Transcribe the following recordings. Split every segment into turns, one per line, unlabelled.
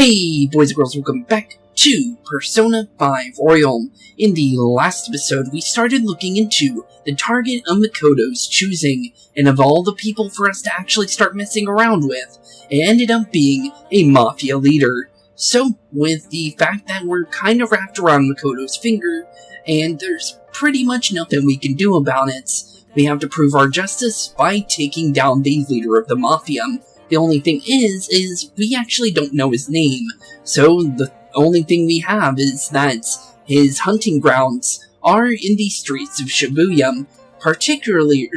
Hey boys and girls, welcome back to Persona 5 Royal. In the last episode, we started looking into the target of Makoto's choosing, and of all the people for us to actually start messing around with, it ended up being a Mafia leader. So, with the fact that we're kind of wrapped around Makoto's finger, and there's pretty much nothing we can do about it, we have to prove our justice by taking down the leader of the Mafia. The only thing is we actually don't know his name, so the only thing we have is that his hunting grounds are in the streets of Shibuya. Particularly,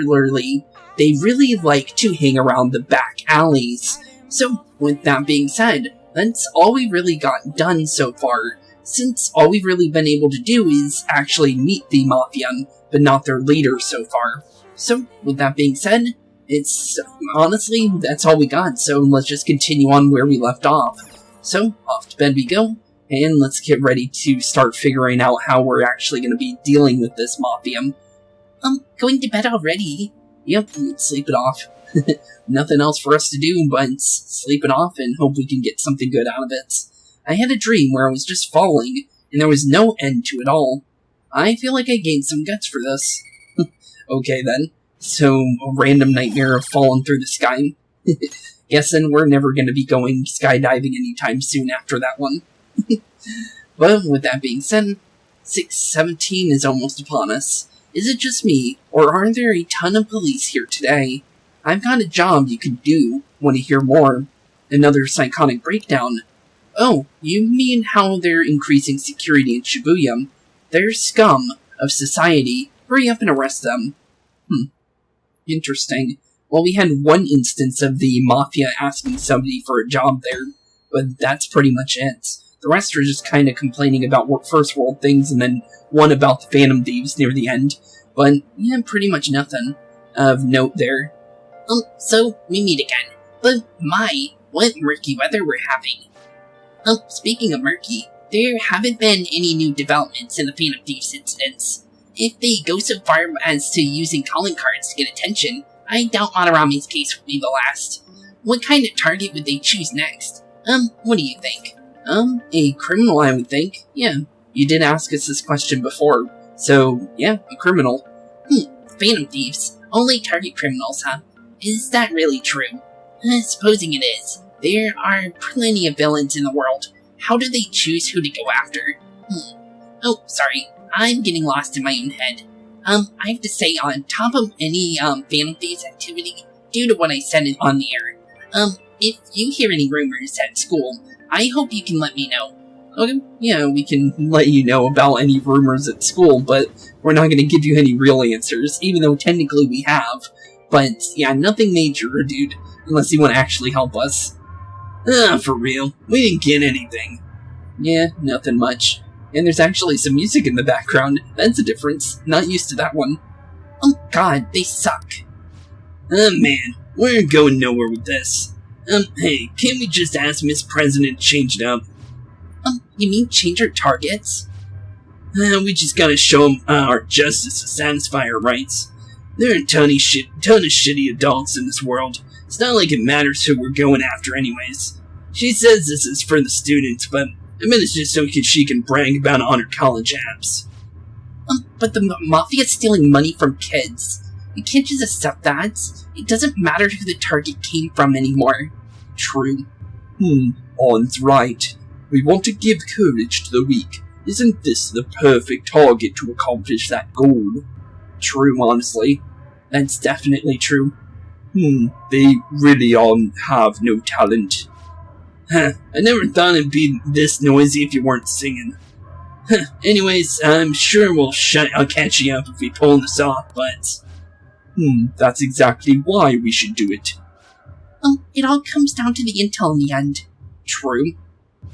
they really like to hang around the back alleys. So, with that being said, that's all we really got done so far, since all we've really been able to do is actually meet the Mafia, but not their leader so far. So, with that being said, honestly, that's all we got, so let's just continue on where we left off. So, off to bed we go, and let's get ready to start figuring out how we're actually going to be dealing with this Mafia. Going to bed already? Yep, sleep it off. Nothing else for us to do but sleep it off and hope we can get something good out of it. I had a dream where I was just falling, and there was no end to it all. I feel like I gained some guts for this. Okay then. So, a random nightmare of falling through the sky. Guessing we're never going to be going skydiving anytime soon after that one. But, with that being said, 6:17 is almost upon us. Is it just me, or are there a ton of police here today? I've got a job you could do. Want to hear more? Another psychotic breakdown. Oh, you mean how they're increasing security in Shibuya? They're scum of society. Hurry up and arrest them. Interesting. Well, we had one instance of the Mafia asking somebody for a job there, but that's pretty much it. The rest are just kind of complaining about first world things, and then one about the Phantom Thieves near the end. But, yeah, pretty much nothing of note there. So, we meet again. But, what murky weather we're having. Speaking of murky, there haven't been any new developments in the Phantom Thieves incidents. If they go so far as to using calling cards to get attention, I doubt Madarami's case will be the last. What kind of target would they choose next? What do you think? A criminal, I would think. Yeah, you did ask us this question before. So, yeah, a criminal. Phantom Thieves. Only target criminals, huh? Is that really true? Supposing it is. There are plenty of villains in the world. How do they choose who to go after? Oh, sorry. I'm getting lost in my own head. I have to say, on top of any, Phantom Thieves activity, due to what I said on the air, if you hear any rumors at school, I hope you can let me know. Okay, yeah, we can let you know about any rumors at school, but we're not going to give you any real answers, even though technically we have. But, yeah, nothing major, dude, unless you want to actually help us. For real, we didn't get anything. Yeah, nothing much. And there's actually some music in the background. That's a difference. Not used to that one. Oh god, they suck. Man, we're going nowhere with this. Hey, can't we just ask Miss President to change it up? You mean change our targets? We just gotta show them our justice to satisfy our rights. There are a ton of shitty adults in this world. It's not like it matters who we're going after anyways. She says this is for the students, but I mean, it's just so she can brag about honored college apps. But the Mafia's stealing money from kids. You can't just accept that. It doesn't matter who the target came from anymore. True. On's right. We want to give courage to the weak. Isn't this the perfect target to accomplish that goal? True, honestly. That's definitely true. They really have no talent. I never thought it'd be this noisy if you weren't singing. Anyways, I'm sure I'll catch you up if we pull this off, but... that's exactly why we should do it. It all comes down to the intel in the end. True.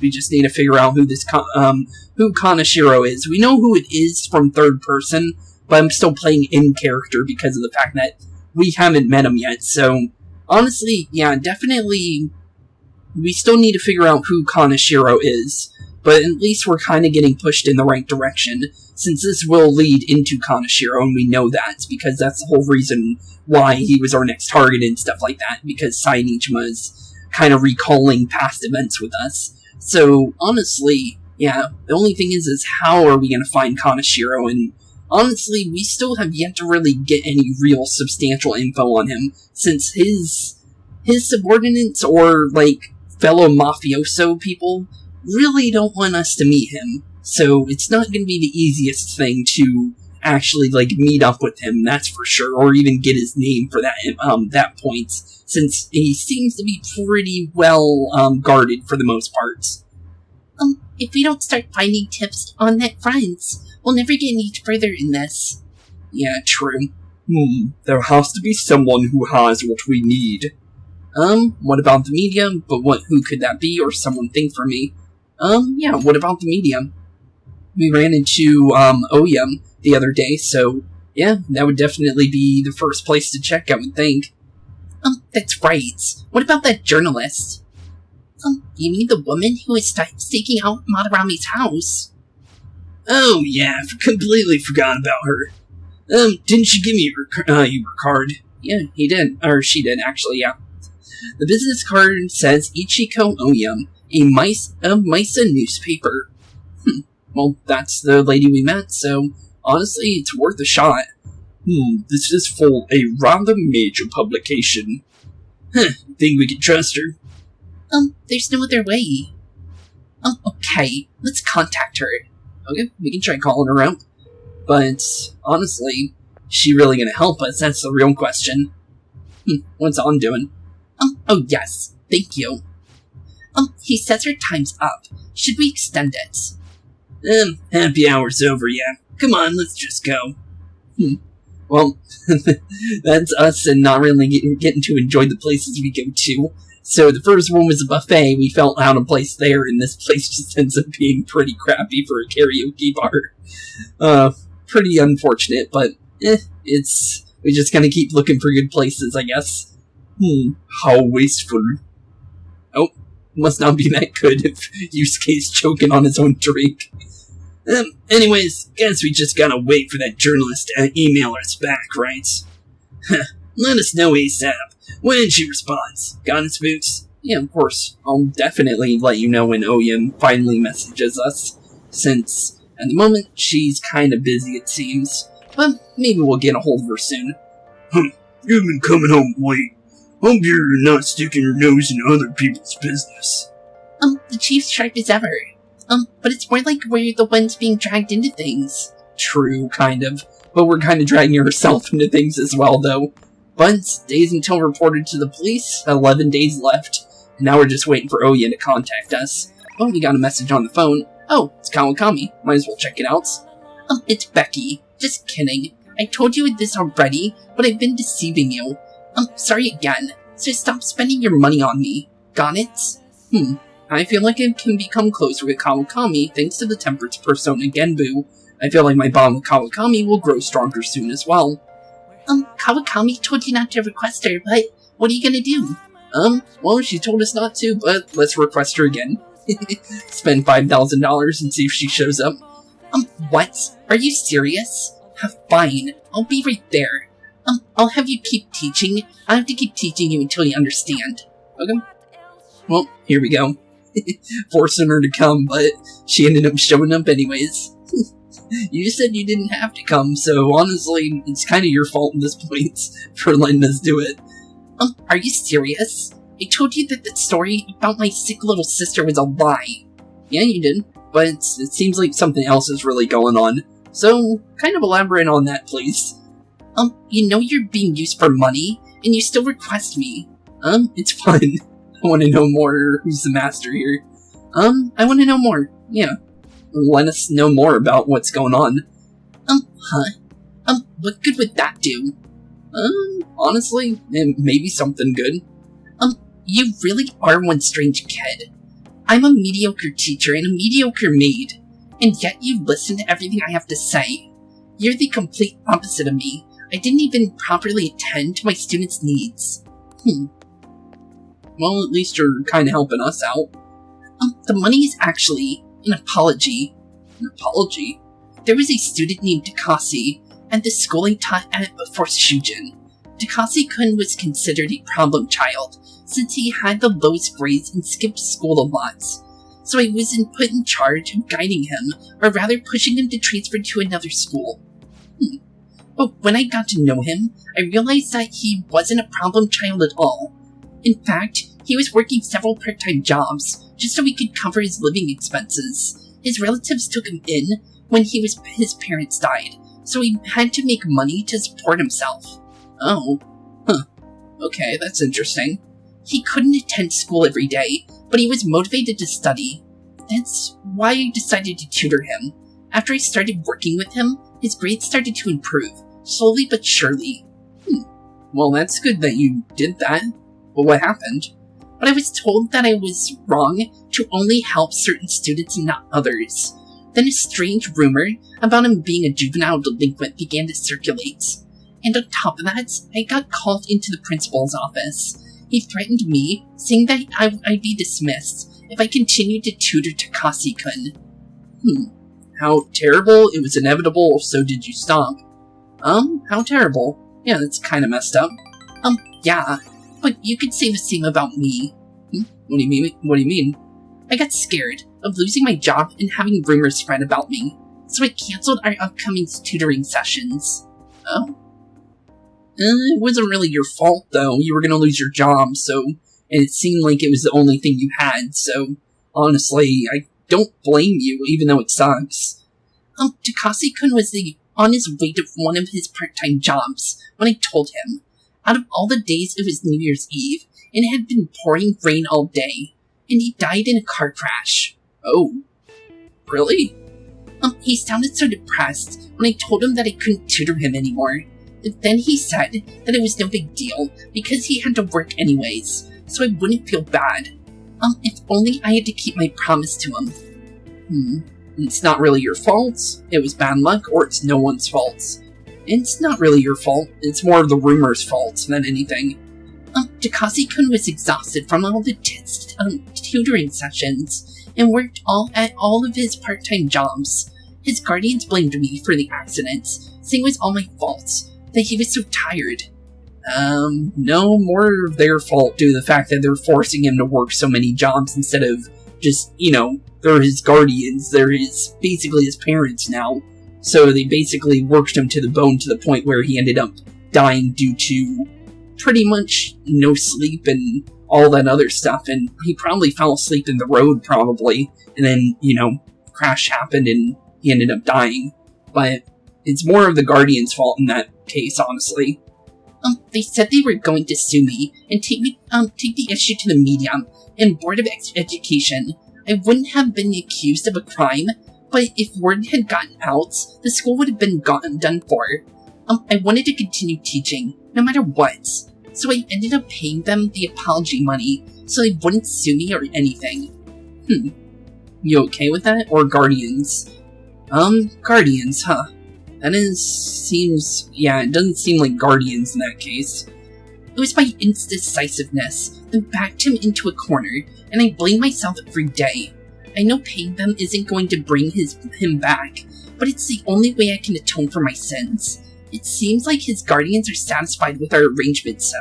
We just need to figure out who who Kaneshiro is. We know who it is from third person, but I'm still playing in character because of the fact that we haven't met him yet, so... Honestly, yeah, definitely... We still need to figure out who Kaneshiro is, but at least we're kind of getting pushed in the right direction, since this will lead into Kaneshiro, and we know that, because that's the whole reason why he was our next target and stuff like that, because Sainijima is kind of recalling past events with us. So, honestly, yeah, the only thing is how are we going to find Kaneshiro? And honestly, we still have yet to really get any real substantial info on him, since his subordinates or, like, fellow mafioso people really don't want us to meet him. So it's not going to be the easiest thing to actually, like, meet up with him, that's for sure, or even get his name for that point, since he seems to be pretty well, guarded for the most part. If we don't start finding tips on that front, we'll never get any further in this. Yeah, true. There has to be someone who has what we need. What about the media? But who could that be, or someone think for me? Yeah, what about the media? We ran into, Oyam the other day, so, yeah, that would definitely be the first place to check, I would think. That's right. What about that journalist? You mean the woman who was staking out Madarami's house? Oh, yeah, completely forgot about her. Didn't you give me your card? Yeah, he did. Or she did, actually, yeah. The business card says Ichiko Oyam, a Misa newspaper. Well, that's the lady we met, so honestly, it's worth a shot. This is for a rather major publication. Think we can trust her? There's no other way. Okay, let's contact her. Okay, we can try calling her up. But, honestly, is she really gonna help us? That's the real question. What's On doing? Oh yes, thank you. He says her time's up. Should we extend it? Happy hour's over, yeah. Come on, let's just go. Well, that's us and not really getting to enjoy the places we go to. So the first one was a buffet, we felt out of place there, and this place just ends up being pretty crappy for a karaoke bar. Pretty unfortunate, but, we just gotta keep looking for good places, I guess. How wasteful. Oh, must not be that good if Yusuke's choking on his own drink. Anyways, guess we just gotta wait for that journalist to email us back, right? Let us know ASAP when she responds. Got it, Spooks? Yeah, of course. I'll definitely let you know when Oyam finally messages us, since at the moment she's kinda busy, it seems. But maybe we'll get a hold of her soon. You've been coming home late. Hope you're not sticking your nose in other people's business. The chief's sharp as ever. But it's more like we're the ones being dragged into things. True, kind of. But we're kind of dragging ourselves into things as well, though. But, days until reported to the police, 11 days left. And now we're just waiting for Oya to contact us. Oh, we got a message on the phone. Oh, it's Kawakami. Might as well check it out. It's Becky. Just kidding. I told you this already, but I've been deceiving you. Sorry again. So stop spending your money on me. Got it? I feel like I can become closer with Kawakami thanks to the temperance persona Genbu. I feel like my bond with Kawakami will grow stronger soon as well. Kawakami told you not to request her, but what are you gonna do? Well, she told us not to, but let's request her again. Spend $5,000 and see if she shows up. What? Are you serious? Fine. I'll be right there. I'll have you keep teaching. I'll have to keep teaching you until you understand. Okay? Well, here we go. Forcing her to come, but she ended up showing up anyways. You said you didn't have to come, so honestly, it's kind of your fault at this point for letting us do it. Are you serious? I told you that the story about my sick little sister was a lie. Yeah, you did, but it seems like something else is really going on. So, kind of elaborate on that, please. You know you're being used for money, and you still request me. It's fun. I want to know more. Who's the master here? I want to know more. Yeah. Let us know more about what's going on. What good would that do? Honestly, maybe something good. You really are one strange kid. I'm a mediocre teacher and a mediocre maid, and yet you listen to everything I have to say. You're the complete opposite of me. I didn't even properly attend to my students' needs. Well, at least you're kind of helping us out. The money is actually an apology. An apology? There was a student named Takase, and the school I taught at before Shujin. Takase-kun was considered a problem child, since he had the lowest grades and skipped school a lot. so I wasn't put in charge of guiding him, or rather pushing him to transfer to another school. But when I got to know him, I realized that he wasn't a problem child at all. In fact, he was working several part-time jobs, just so he could cover his living expenses. His relatives took him in when his parents died, so he had to make money to support himself. Oh, okay, that's interesting. He couldn't attend school every day, but he was motivated to study. That's why I decided to tutor him. After I started working with him, his grades started to improve, slowly but surely. Well, that's good that you did that. But what happened? But I was told that I was wrong to only help certain students and not others. Then a strange rumor about him being a juvenile delinquent began to circulate. And on top of that, I got called into the principal's office. He threatened me, saying that I'd be dismissed if I continued to tutor Takase-kun. How terrible. It was inevitable, so did you stop? How terrible. Yeah, that's kinda messed up. Yeah, but you could say the same about me. What do you mean? I got scared of losing my job and having rumors spread about me, so I canceled our upcoming tutoring sessions. Oh. It wasn't really your fault, though. You were gonna lose your job, and it seemed like it was the only thing you had, so honestly, I don't blame you, even though it sucks. Takase-kun was on his way to one of his part-time jobs when I told him. Out of all the days, it was New Year's Eve, and it had been pouring rain all day, and he died in a car crash. Oh. Really? He sounded so depressed when I told him that I couldn't tutor him anymore. But then he said that it was no big deal, because he had to work anyways, so I wouldn't feel bad. If only I had to keep my promise to him. It's not really your fault, it was bad luck, or it's no one's fault. It's not really your fault, it's more of the rumor's fault than anything. Takase-kun was exhausted from all the tutoring sessions, and worked at all of his part-time jobs. His guardians blamed me for the accident, saying it was all my fault, that he was so tired. No, more of their fault due to the fact that they're forcing him to work so many jobs instead of just, they're his guardians, they're basically his parents now. So they basically worked him to the bone to the point where he ended up dying due to pretty much no sleep and all that other stuff, and he probably fell asleep in the road probably, and then, crash happened and he ended up dying. But it's more of the guardian's fault in that case, honestly. They said they were going to sue me and take the issue to the media and Board of Education. I wouldn't have been accused of a crime, but if word had gotten out, the school would have been done for. I wanted to continue teaching, no matter what, so I ended up paying them the apology money so they wouldn't sue me or anything. You okay with that, or guardians? Guardians, huh? That it doesn't seem like guardians in that case. It was my indecisiveness that backed him into a corner, and I blame myself every day. I know paying them isn't going to bring him back, but it's the only way I can atone for my sins. It seems like his guardians are satisfied with our arrangement, so...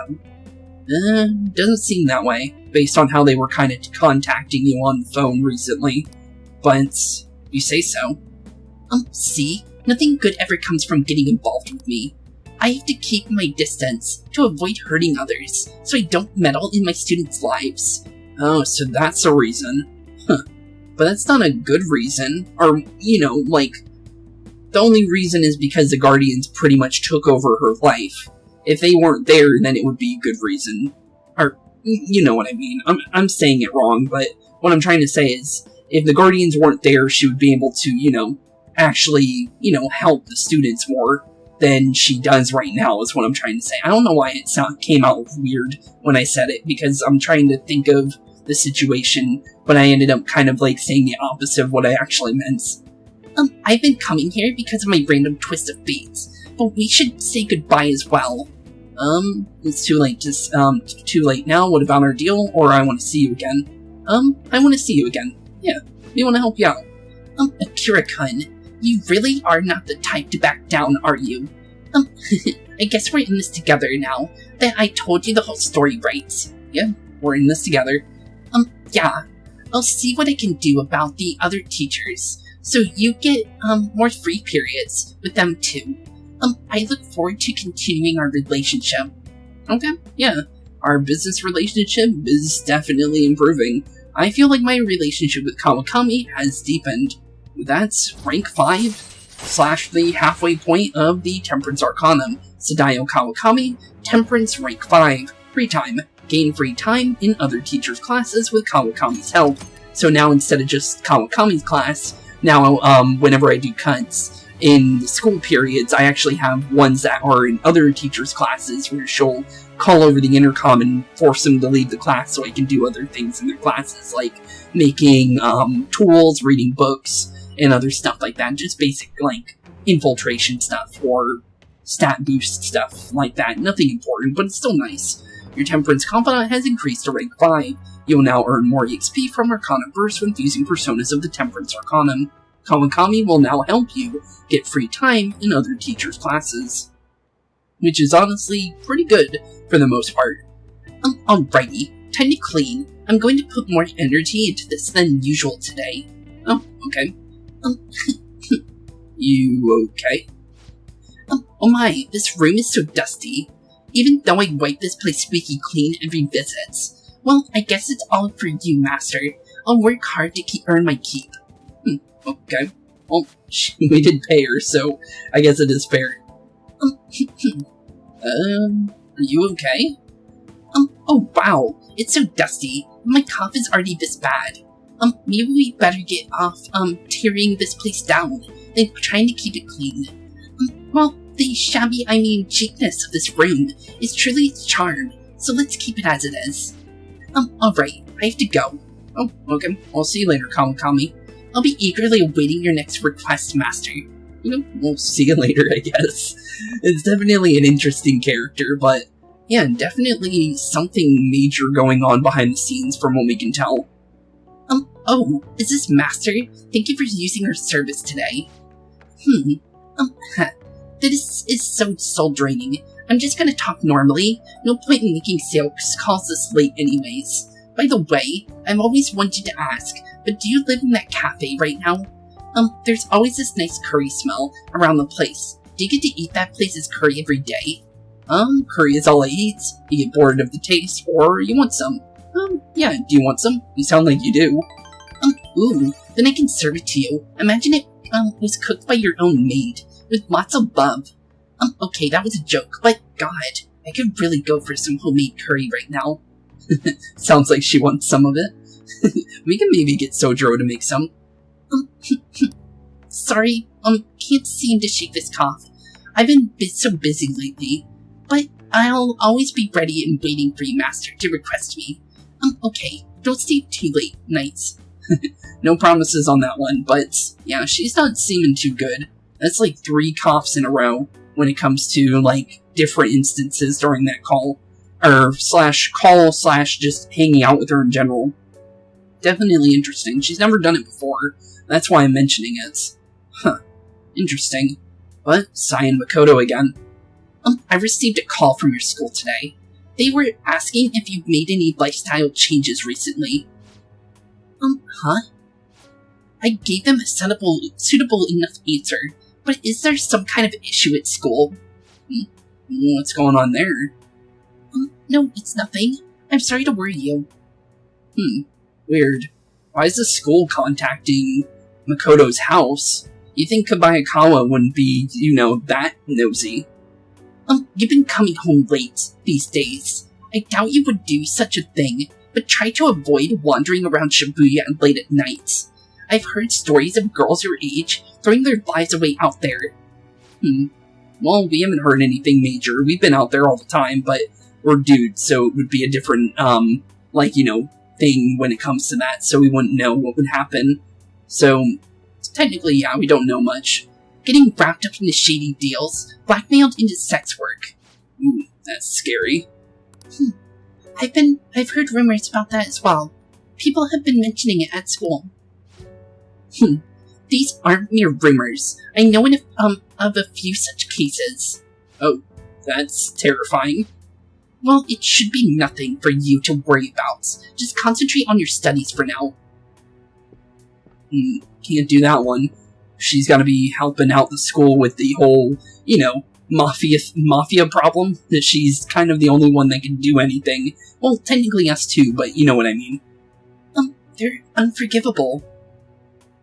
doesn't seem that way, based on how they were kind of contacting you on the phone recently. But, you say so. See? Nothing good ever comes from getting involved with me. I have to keep my distance to avoid hurting others, so I don't meddle in my students' lives. Oh, so that's a reason. But that's not a good reason, or, the only reason is because the Guardians pretty much took over her life. If they weren't there, then it would be a good reason. Or, you know what I mean. I'm saying it wrong, but what I'm trying to say is, if the Guardians weren't there, she would be able to, actually, help the students more than she does right now, is what I'm trying to say. I don't know why it came out weird when I said it, because I'm trying to think of the situation, but I ended up kind of saying the opposite of what I actually meant. I've been coming here because of my random twist of fate, but we should say goodbye as well. It's too late. Too late now. What about our deal? Or I want to see you again. I want to see you again. Yeah, we want to help you out. Akira-kun, you really are not the type to back down, are you? I guess we're in this together now, that I told you the whole story right. Yeah, we're in this together. Yeah,
I'll see what I can do about the other teachers, so you get, more free periods with them too. I look forward to continuing our relationship.
Okay, yeah. Our business relationship is definitely improving. I feel like my relationship with Kawakami has deepened. That's rank 5 / the halfway point of the Temperance Arcanum. Sadayo Kawakami, Temperance rank 5, free time. Gain free time in other teachers' classes with Kawakami's help. So now instead of just Kawakami's class, now whenever I do cuts in the school periods, I actually have ones that are in other teachers' classes where she'll call over the intercom and force them to leave the class so I can do other things in their classes, like making tools, reading books, and other stuff like that. Just basic, like, infiltration stuff or stat boost stuff like that. Nothing important, but it's still nice. Your Temperance Confidant has increased to rank 5. You'll now earn more EXP from Arcana Burst when using personas of the Temperance Arcanum. Kawakami will now help you get free time in other teachers' classes. Which is honestly pretty good, for the most part.
Alrighty, time to clean. I'm going to put more energy into this than usual today.
Oh, okay. You okay?
Oh my, this room is so dusty. Even though I wipe this place squeaky clean every visit. Well, I guess it's all for you, Master. I'll work hard to earn my keep.
Okay. Well, we did pay her, so I guess it is fair. Are you okay?
Oh wow, it's so dusty. My cough is already this bad. Maybe we better get off, tearing this place down than trying to keep it clean. Well, the cheapness of this room is truly its charm, so let's keep it as it is. Alright, I have to go.
Oh, okay. I'll see you later, Kawakami.
I'll be eagerly awaiting your next request, Master.
We'll see you later, I guess. It's definitely an interesting character, but yeah, definitely something major going on behind the scenes from what we can tell.
Oh, is this Master? Thank you for using our service today. This is so soul-draining. I'm just gonna talk normally. No point in making sales calls this late anyways. By the way, I've always wanted to ask, but do you live in that cafe right now? There's always this nice curry smell around the place. Do you get to eat that place's curry every day?
Curry is all I eat. You get bored of the taste, or you want some. Yeah, do you want some? You sound like you do.
Ooh, then I can serve it to you. Imagine it, was cooked by your own maid, with lots of love. Okay, that was a joke, but God, I could really go for some homemade curry right now.
Sounds like she wants some of it. We can maybe get Sojiro to make some.
Sorry, can't seem to shake this cough. I've been so busy lately, but I'll always be ready and waiting for you, Master, to request me. Okay, don't stay too late, nights.
No promises on that one, but yeah, she's not seeming too good. That's like 3 coughs in a row when it comes to, like, different instances during that call. Or call just hanging out with her in general. Definitely interesting. She's never done it before. That's why I'm mentioning it. Huh. Interesting. But, Sai and Makoto again.
I received a call from your school today. They were asking if you've made any lifestyle changes recently. Huh? I gave them a suitable enough answer, but is there some kind of issue at school?
What's going on there?
No, it's nothing. I'm sorry to worry you.
Weird. Why is the school contacting Makoto's house? You think Kabayakawa wouldn't be, that nosy?
You've been coming home late these days. I doubt you would do such a thing, but try to avoid wandering around Shibuya late at night. I've heard stories of girls your age throwing their lives away out there.
Well, we haven't heard anything major. We've been out there all the time, but we're dudes, so it would be a different, thing when it comes to that, so we wouldn't know what would happen. So, technically, yeah, we don't know much.
Getting wrapped up into shady deals, blackmailed into sex work.
Ooh, that's scary.
I've heard rumors about that as well. People have been mentioning it at school. These aren't mere rumors. I know of a few such cases.
Oh, that's terrifying.
Well, it should be nothing for you to worry about. Just concentrate on your studies for now.
Can't do that one. She's gotta be helping out the school with the whole, Mafia problem, that she's kind of the only one that can do anything. Well, technically us too, but you know what I mean.
They're unforgivable.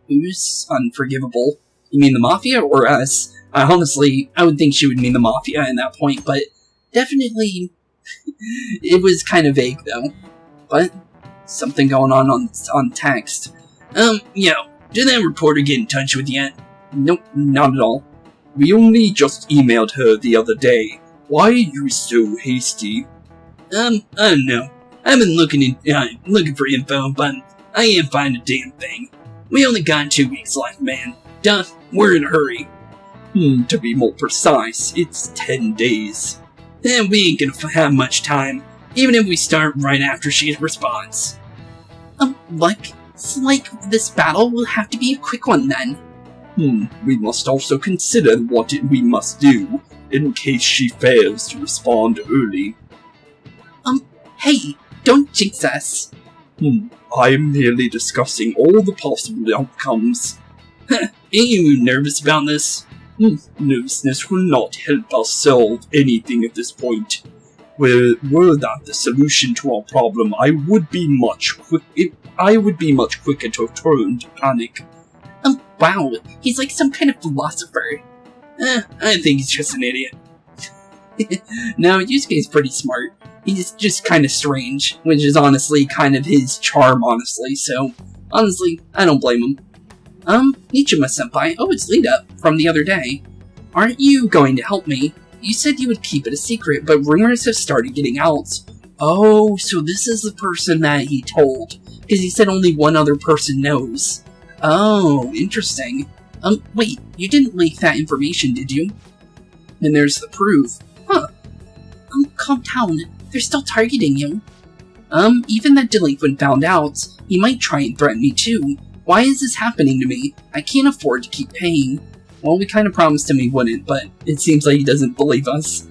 Who's unforgivable? You mean the Mafia or us? Honestly, I would think she would mean the Mafia at that point, but definitely it was kind of vague though. But something going on text. Did that reporter get in touch with you yet? Nope, not at all. We only just emailed her the other day. Why are you so hasty? I don't know. I've been looking for info, but I ain't find a damn thing. We only got 2 weeks left, man. Duh, we're in a hurry. To be more precise, it's 10 days. And we ain't gonna have much time, even if we start right after she responds.
It's like this battle will have to be a quick one then.
We must also consider what we must do, in case she fails to respond early.
Hey, don't jinx us.
I'm merely discussing all the possible outcomes. Ain't you nervous about this? Nervousness will not help us solve anything at this point. Were that the solution to our problem, I would be much quicker to turn to panic.
Wow, he's like some kind of philosopher.
I think he's just an idiot. No, Yusuke's pretty smart. He's just kind of strange, which is honestly kind of his charm, so honestly, I don't blame him.
Nichima-senpai, it's Lita, from the other day. Aren't you going to help me? You said you would keep it a secret, but rumors have started getting out.
Oh, so this is the person that he told, because he said only one other person knows. Oh, interesting.
Wait, you didn't leak that information, did you?
And there's the proof.
Huh. Calm down. They're still targeting you. Even that delinquent found out. He might try and threaten me too. Why is this happening to me? I can't afford to keep paying.
Well, we kind of promised him he wouldn't, but it seems like he doesn't believe us.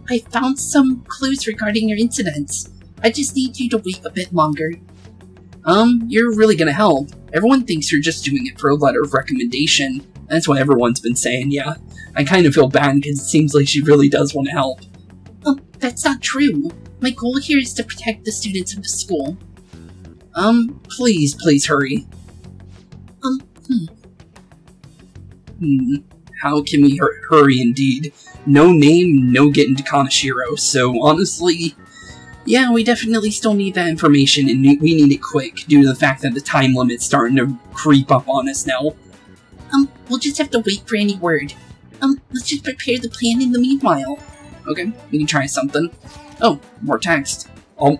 I found some clues regarding your incidents. I just need you to wait a bit longer.
You're really gonna help. Everyone thinks you're just doing it for a letter of recommendation. That's what everyone's been saying, yeah. I kind of feel bad because it seems like she really does want to help.
That's not true. My goal here is to protect the students of the school.
Please hurry. How can we hurry indeed? No name, no getting to Kaneshiro, so honestly, yeah, we definitely still need that information, and we need it quick, due to the fact that the time limit's starting to creep up on us now.
We'll just have to wait for any word. Let's just prepare the plan in the meanwhile.
Okay, we can try something. Oh, more text.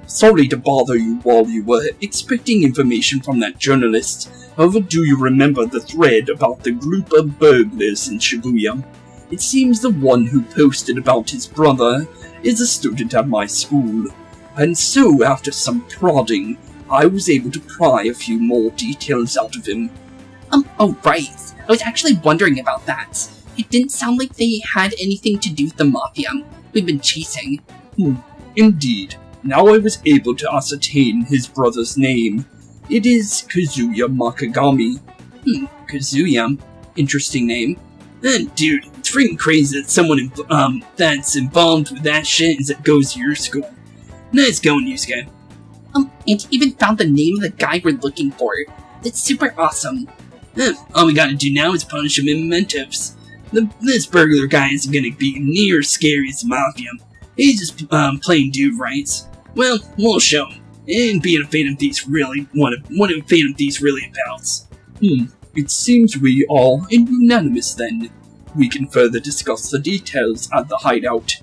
Sorry to bother you while you were expecting information from that journalist. However, do you remember the thread about the group of burglars in Shibuya? It seems the one who posted about his brother is a student at my school. And so, after some prodding, I was able to pry a few more details out of him.
Oh right. I was actually wondering about that. It didn't sound like they had anything to do with the Mafia we've been chasing.
Indeed. Now I was able to ascertain his brother's name. It is Kazuya Makagami. Kazuya? Interesting name. Dude, it's freaking crazy that someone that's involved with that shit goes to your school. Nice going, Yusuke.
And he even found the name of the guy we're looking for. That's super awesome.
All we gotta do now is punish him in mementos. This burglar guy isn't gonna be near as scary as the Mafia. He's just plain dude, right? Well, we'll show him. And being a Phantom Thieves really, what a Phantom Thieves really about. It seems we are unanimous then. We can further discuss the details at the hideout.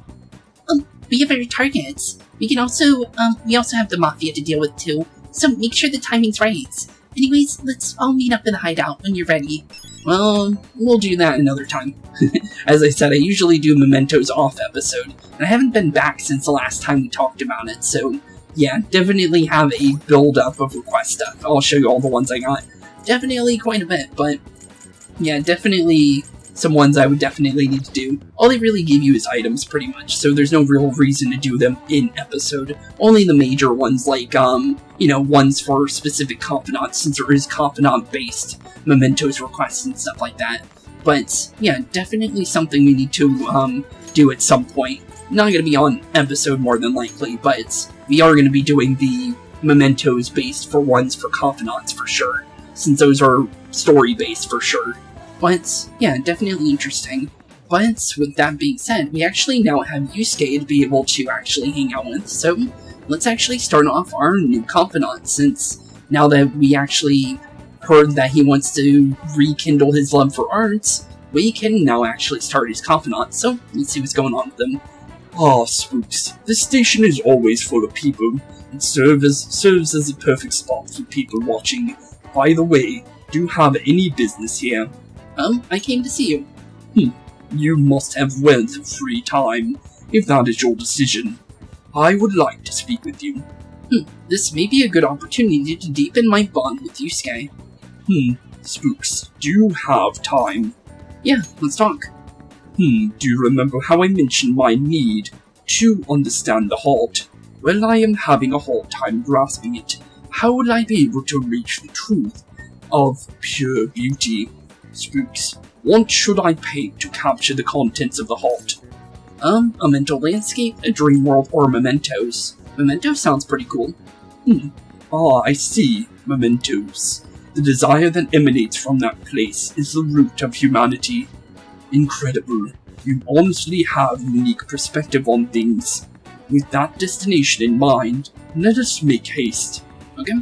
We have our targets. We also have the Mafia to deal with too, so make sure the timing's right. Anyways, let's all meet up in the hideout when you're ready.
Well, we'll do that another time. As I said, I usually do Mementos off episode, and I haven't been back since the last time we talked about it, so yeah, definitely have a build-up of request stuff. I'll show you all the ones I got. Definitely quite a bit, but yeah, definitely some ones I would definitely need to do. All they really give you is items, pretty much, so there's no real reason to do them in episode. Only the major ones, like, ones for specific confidants, since there is confidant-based mementos requests and stuff like that. But, yeah, definitely something we need to, do at some point. Not going to be on episode more than likely, but we are going to be doing the mementos based for ones for confidants for sure, since those are story based for sure. But yeah, definitely interesting. But with that being said, we actually now have Yusuke to be able to actually hang out with, so let's actually start off our new confidant, since now that we actually heard that he wants to rekindle his love for arts, we can now actually start his confidant, so let's see what's going on with him.
Ah, Spooks. This station is always full of people. It serves as a perfect spot for people watching. By the way, do you have any business here?
I came to see you.
You must have wealth of free time, if that is your decision. I would like to speak with you.
This may be a good opportunity to deepen my bond with Yusuke.
Spooks, do you have time?
Yeah, let's talk.
Do you remember how I mentioned my need to understand the heart? Well, I am having a hard time grasping it. How would I be able to reach the truth of pure beauty? Spooks, what should I pay to capture the contents of the heart?
A mental landscape, a dream world, or mementos. Mementos sounds pretty cool.
I see. Mementos. The desire that emanates from that place is the root of humanity. Incredible. You honestly have a unique perspective on things. With that destination in mind, let us make haste.
Okay.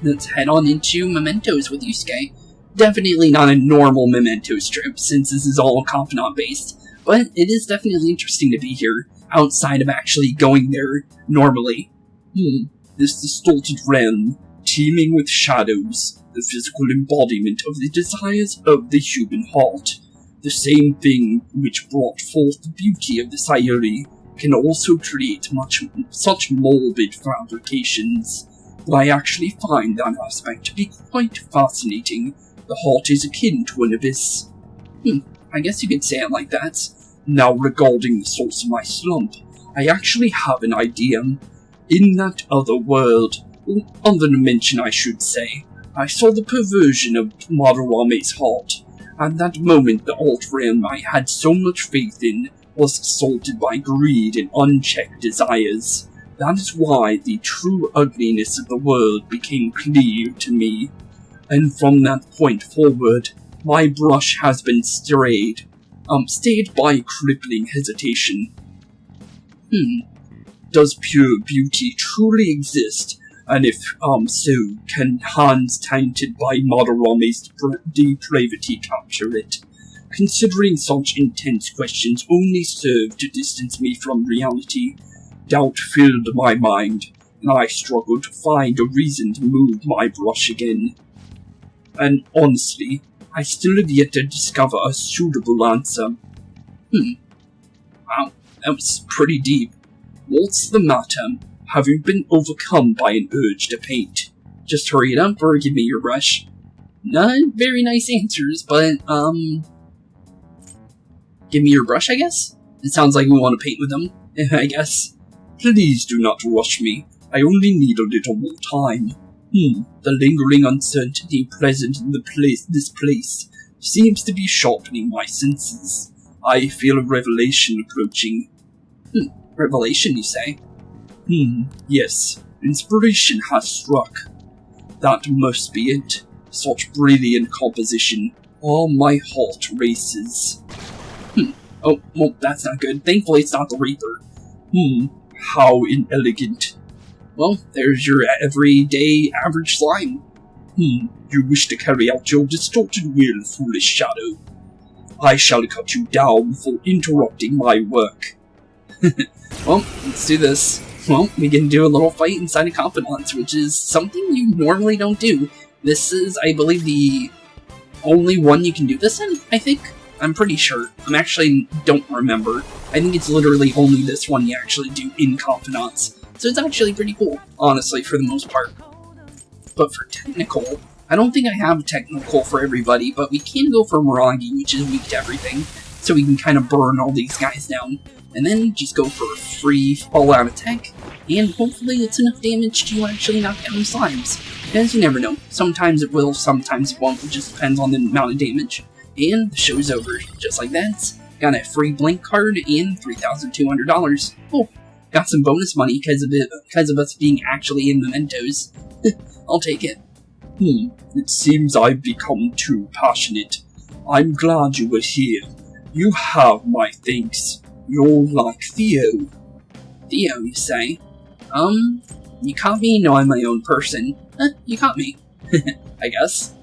Let's head on into mementos with Yusuke. Definitely not a normal mementos trip, since this is all confidant based, but it is definitely interesting to be here, outside of actually going there normally.
This distorted realm, teeming with shadows, the physical embodiment of the desires of the human heart. The same thing which brought forth the beauty of the Sayuri can also create such morbid fabrications, but I actually find that aspect to be quite fascinating. The heart is akin to an abyss.
I guess you could say it like that.
Now regarding the source of my slump, I actually have an idea. In that other world, or other dimension I should say, I saw the perversion of Madarame's heart. At that moment, the alt realm I had so much faith in was assaulted by greed and unchecked desires. That is why the true ugliness of the world became clear to me. And from that point forward, my brush has been stayed by crippling hesitation. Does pure beauty truly exist? And if so, can hands tainted by Madarame's depravity capture it? Considering such intense questions only serve to distance me from reality, doubt filled my mind, and I struggled to find a reason to move my brush again. And honestly, I still have yet to discover a suitable answer.
Wow, that was pretty deep.
What's the matter? Have you been overcome by an urge to paint?
Just hurry it up or give me your brush. Not very nice answers, but, give me your brush, I guess? It sounds like we want to paint with them, I guess.
Please do not rush me. I only need a little more time. The lingering uncertainty present in this place seems to be sharpening my senses. I feel a revelation approaching.
Revelation, you say?
Yes. Inspiration has struck. That must be it. Such brilliant composition. Oh, my heart races.
Oh, well, that's not good. Thankfully, it's not the Reaper.
How inelegant.
Well, there's your everyday average slime.
You wish to carry out your distorted will, foolish shadow. I shall cut you down for interrupting my work.
Well, let's do this. Well, we can do a little fight inside of confidants, which is something you normally don't do. This is, I believe, the only one you can do this in, I think? I'm pretty sure. I actually don't remember. I think it's literally only this one you actually do in confidants. So it's actually pretty cool, honestly, for the most part. But for technical,
I don't think I have a technical for everybody, but we can go for Miragi, which is weak to everything, so we can kind of burn all these guys down. And then just go for a free all-out attack, and hopefully it's enough damage to actually knock down slimes. Because you never know, sometimes it will, sometimes it won't, it just depends on the amount of damage. And the show's over, just like that. Got a free blank card and $3,200. Oh, got some bonus money because of us being actually in mementos. I'll take it.
It seems I've become too passionate. I'm glad you were here. You have my thanks. You're like Theo.
Theo, you say? You caught me? No, I'm my own person. You caught me. I guess.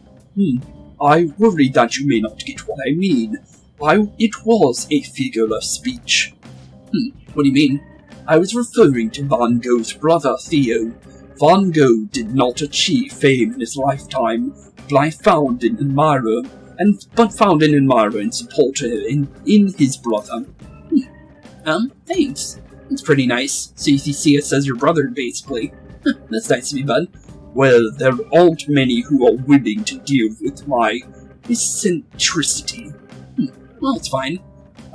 I worry that you may not get what I mean. It was a figure of speech.
What do you mean?
I was referring to Van Gogh's brother, Theo. Van Gogh did not achieve fame in his lifetime, but found an admirer and supporter in his brother.
Thanks. That's pretty nice. So you see us as your brother, basically. That's nice of you, bud.
Well, there aren't many who are willing to deal with my eccentricity.
Well, it's fine.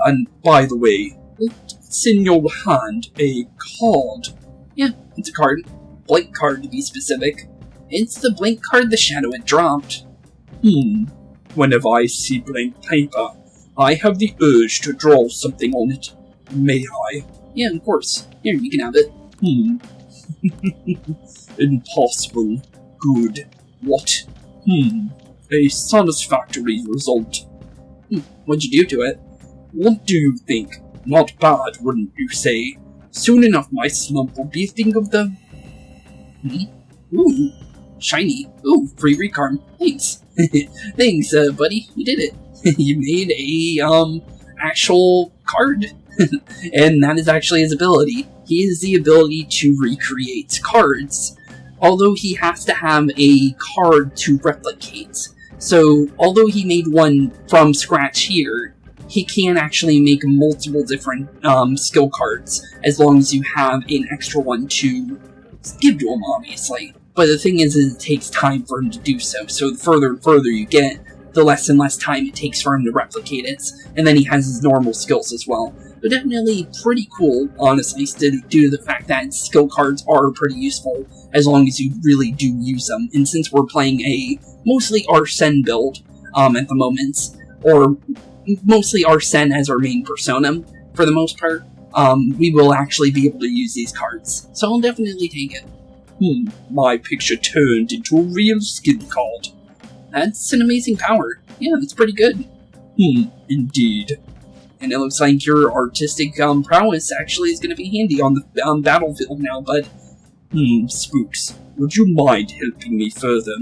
And by the way, it's in your hand a card.
Yeah, it's a card. Blank card, to be specific. It's the blank card the Shadow had dropped.
Whenever I see blank paper, I have the urge to draw something on it. May I?
Yeah, of course. Here, you can have it.
Impossible. Good. What? A satisfactory result.
What'd you do to it?
What do you think? Not bad, wouldn't you say? Soon enough my slump will be a thing of the...
Ooh, shiny. Ooh, free recard. Thanks. Thanks, buddy. You did it. You made a, actual card. And that is actually his ability. He has the ability to recreate cards, although he has to have a card to replicate. So, although he made one from scratch here, he can actually make multiple different skill cards, as long as you have an extra one to give to him, obviously. But the thing is it takes time for him to do so, so the further and further you get, the less and less time it takes for him to replicate it, and then he has his normal skills as well. But definitely pretty cool, honestly, due to the fact that skill cards are pretty useful, as long as you really do use them. And since we're playing a mostly Arsene build, at the moment, or mostly Arsene as our main persona, for the most part, we will actually be able to use these cards. So I'll definitely take it.
My picture turned into a real skill card.
That's an amazing power. Yeah, that's pretty good.
Indeed.
And it looks like your artistic prowess actually is going to be handy on the battlefield now, bud.
Spooks, would you mind helping me further?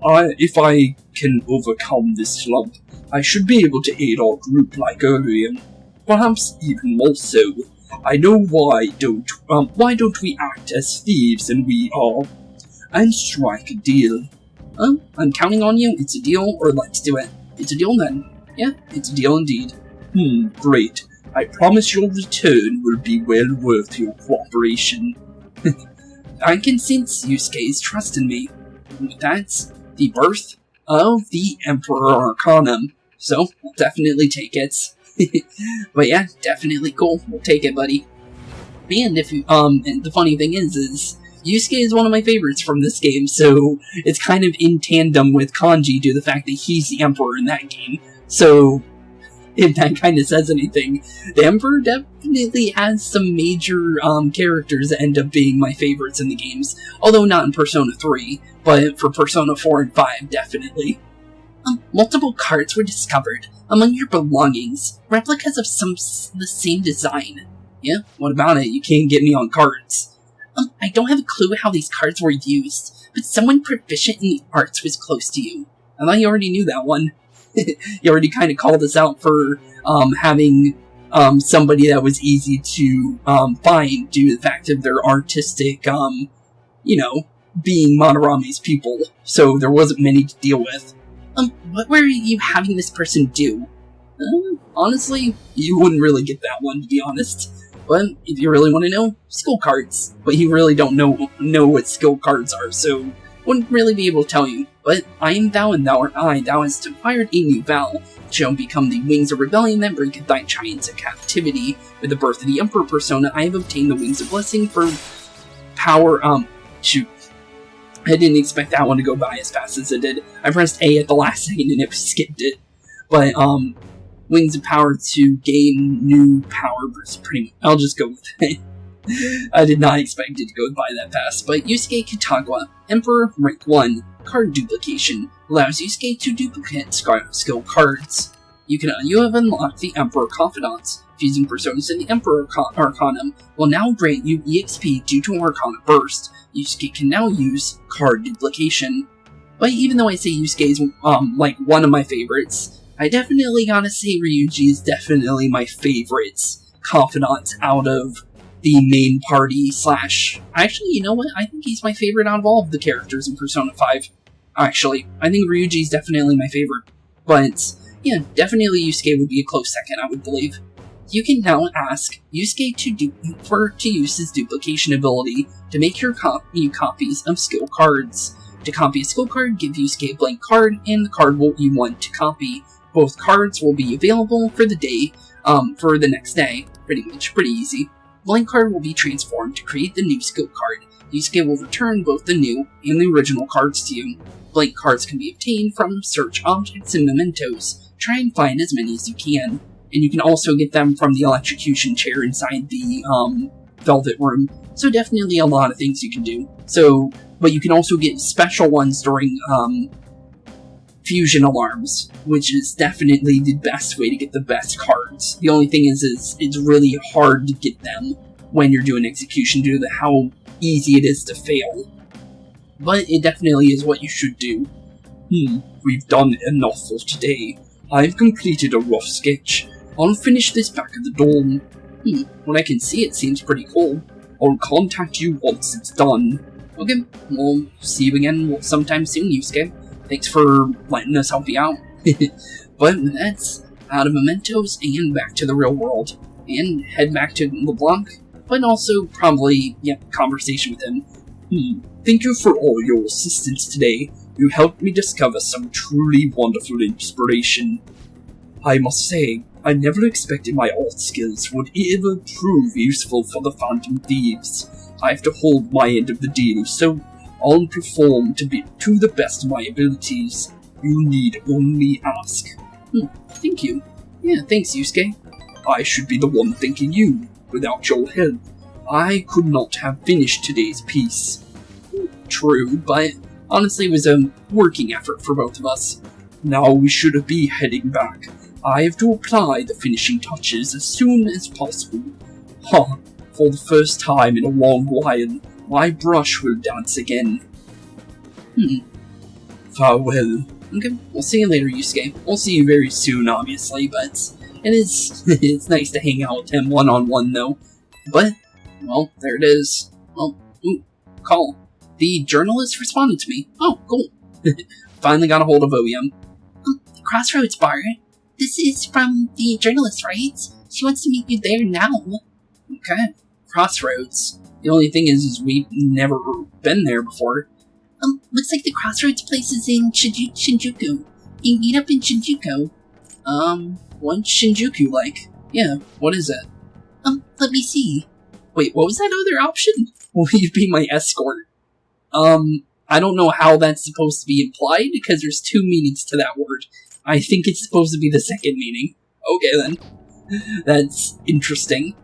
If I can overcome this slump, I should be able to aid our group like earlier. Perhaps even more so. I know why don't we act as thieves and strike a deal?
I'm counting on you. It's a deal, or let's do it. It's a deal then. Yeah, it's a deal indeed.
Great. I promise your return will be well worth your cooperation.
I can sense Yusuke's trust in me. That's the birth of the Emperor Arcanum, so we'll definitely take it. But yeah, definitely cool. We'll take it, buddy. And if you, and the funny thing is Yusuke is one of my favorites from this game, so it's kind of in tandem with Kanji due to the fact that he's the Emperor in that game. So, if that kind of says anything, the Emperor definitely has some major characters that end up being my favorites in the games. Although not in Persona 3, but for Persona 4 and 5, definitely. Multiple cards were discovered among your belongings, replicas of the same design. Yeah, what about it? You can't get me on cards. I don't have a clue how these cards were used, but someone proficient in the arts was close to you. I thought you already knew that one. You already kind of called us out for having somebody that was easy to find due to the fact of their artistic, being Monoromi's people, so there wasn't many to deal with. What were you having this person do? Honestly, you wouldn't really get that one, to be honest. But if you really want to know, skill cards. But you really don't know what skill cards are, so wouldn't really be able to tell you, but I am thou and thou art I. Thou hast acquired a new vow. Shall become the wings of rebellion that breaketh thy giants of captivity. With the birth of the Emperor persona, I have obtained the wings of blessing for power. Shoot. I didn't expect that one to go by as fast as it did. I pressed A at the last second and it skipped it. But, wings of power to gain new power. Pretty much. I'll just go with it. I did not expect it to go by that fast. But Yusuke Kitagawa, Emperor, rank 1, card duplication, allows Yusuke to duplicate skill cards. You have unlocked the Emperor Confidants. Fusing personas in the Emperor Arcanum will now grant you EXP due to Arcana Burst. Yusuke can now use card duplication. But even though I say Yusuke is, like, one of my favorites, I definitely gotta say Ryuji is definitely my favorite confidant out of the main party / Actually, you know what? I think he's my favorite out of all of the characters in Persona 5. Actually, I think Ryuji's definitely my favorite. But, yeah, definitely Yusuke would be a close second, I would believe. You can now ask Yusuke to use his duplication ability to make your copies of skill cards. To copy a skill card, give Yusuke a blank card and the card you want to copy. Both cards will be available for the day, for the next day. Pretty easy. Blank card will be transformed to create the new skill card. Yusuke will return both the new and the original cards to you. Blank cards can be obtained from search objects and mementos. Try and find as many as you can. And you can also get them from the electrocution chair inside the Velvet Room. So definitely a lot of things you can do. But you can also get special ones during fusion alarms, which is definitely the best way to get the best cards. The only thing is it's really hard to get them when you're doing execution due to how easy it is to fail. But it definitely is what you should do.
We've done enough for today. I've completed a rough sketch. I'll finish this back at the dorm.
What I can see, it seems pretty cool.
I'll contact you once it's done.
Okay, we'll see you again sometime soon, Yusuke. Thanks for letting us help you out. But that's out of mementos and back to the real world. And head back to LeBlanc, but also probably, conversation with him.
Thank you for all your assistance today. You helped me discover some truly wonderful inspiration. I must say, I never expected my art skills would ever prove useful for the Phantom Thieves. I have to hold my end of the deal, so I'll perform to the best of my abilities. You need only ask.
Thank you. Yeah, thanks, Yusuke.
I should be the one thanking you. Without your help, I could not have finished today's piece.
True, but honestly it was a working effort for both of us.
Now we should be heading back. I have to apply the finishing touches as soon as possible. For the first time in a long while, my brush will dance again. Farewell.
Okay, we'll see you later, Yusuke. We'll see you very soon, obviously, but it's nice to hang out with him one-on-one, though. But, well, there it is. Well, call. The journalist responded to me. Oh, cool. Finally got a hold of OEM.
The Crossroads bar. This is from the journalist, right? She wants to meet you there now.
Okay, Crossroads. The only thing is we've never been there before.
Looks like the Crossroads place is in Shinjuku. You meet up in Shinjuku.
What's Shinjuku like? Yeah, what is it?
Let me see.
Wait, what was that other option? Will you be my escort? I don't know how that's supposed to be implied, because there's two meanings to that word. I think it's supposed to be the second meaning. Okay then. That's interesting.